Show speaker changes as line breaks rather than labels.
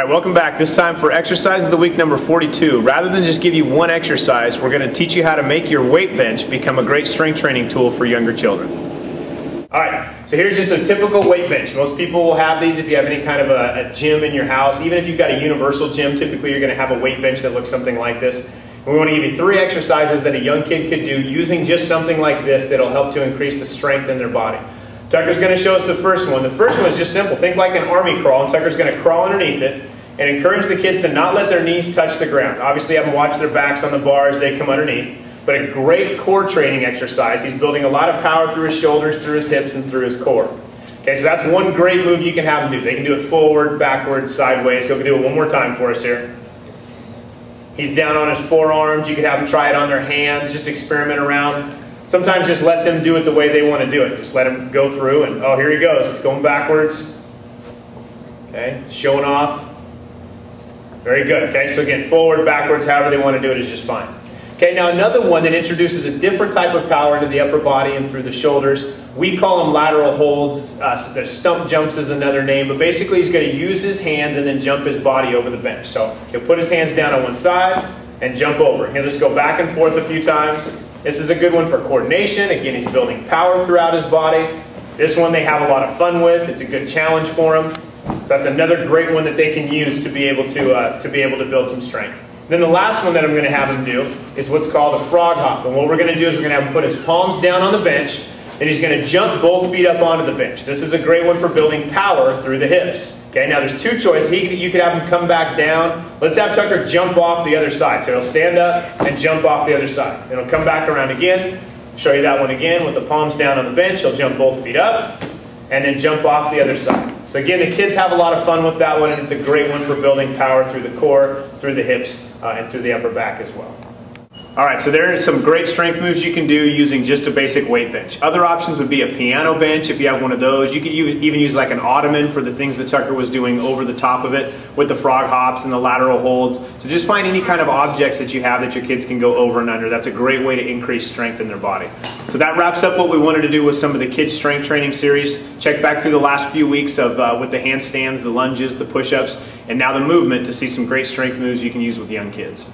Alright, welcome back. This time for exercise of the week number 42. Rather than just give you one exercise, we're going to teach you how to make your weight bench become a great strength training tool for younger children. Alright, so here's just a typical weight bench. Most people will have these if you have any kind of a gym in your house. Even if you've got a universal gym, typically you're going to have a weight bench that looks something like this. And we want to give you 3 exercises that a young kid could do using just something like this that'll help to increase the strength in their body. Tucker's going to show us the first one. The first one is just simple. Think like an army crawl, and Tucker's going to crawl underneath it and encourage the kids to not let their knees touch the ground. Obviously have them watch their backs on the bar as they come underneath, but a great core training exercise. He's building a lot of power through his shoulders, through his hips, and through his core. Okay, so that's one great move you can have them do. They can do it forward, backwards, sideways. He'll do it one more time for us here. He's down on his forearms. You could have them try it on their hands, just experiment around. Sometimes just let them do it the way they want to do it. Just let them go through and, oh, here he goes, going backwards. Okay, showing off. Very good, okay, so again, forward, backwards, however they want to do it is just fine. Okay, now another one that introduces a different type of power into the upper body and through the shoulders. We call them lateral holds. The stump jumps is another name, but basically he's going to use his hands and then jump his body over the bench. So he'll put his hands down on one side and jump over. He'll just go back and forth a few times. This is a good one for coordination. Again, he's building power throughout his body. This one they have a lot of fun with. It's a good challenge for him. So that's another great one that they can use to be able to build some strength. Then the last one that I'm going to have him do is what's called a frog hop. And what we're going to do is we're going to have him put his palms down on the bench, and he's going to jump both feet up onto the bench. This is a great one for building power through the hips. Okay, now there's 2 choices. You could have him come back down. Let's have Tucker jump off the other side. So he'll stand up and jump off the other side. Then he'll come back around again. Show you that one again with the palms down on the bench. He'll jump both feet up and then jump off the other side. So again, the kids have a lot of fun with that one, and it's a great one for building power through the core, through the hips, and through the upper back as well. Alright, so there are some great strength moves you can do using just a basic weight bench. Other options would be a piano bench if you have one of those. You could even use like an ottoman for the things that Tucker was doing over the top of it with the frog hops and the lateral holds. So just find any kind of objects that you have that your kids can go over and under. That's a great way to increase strength in their body. So that wraps up what we wanted to do with some of the kids' strength training series. Check back through the last few weeks of with the handstands, the lunges, the push-ups, and now the movement to see some great strength moves you can use with young kids.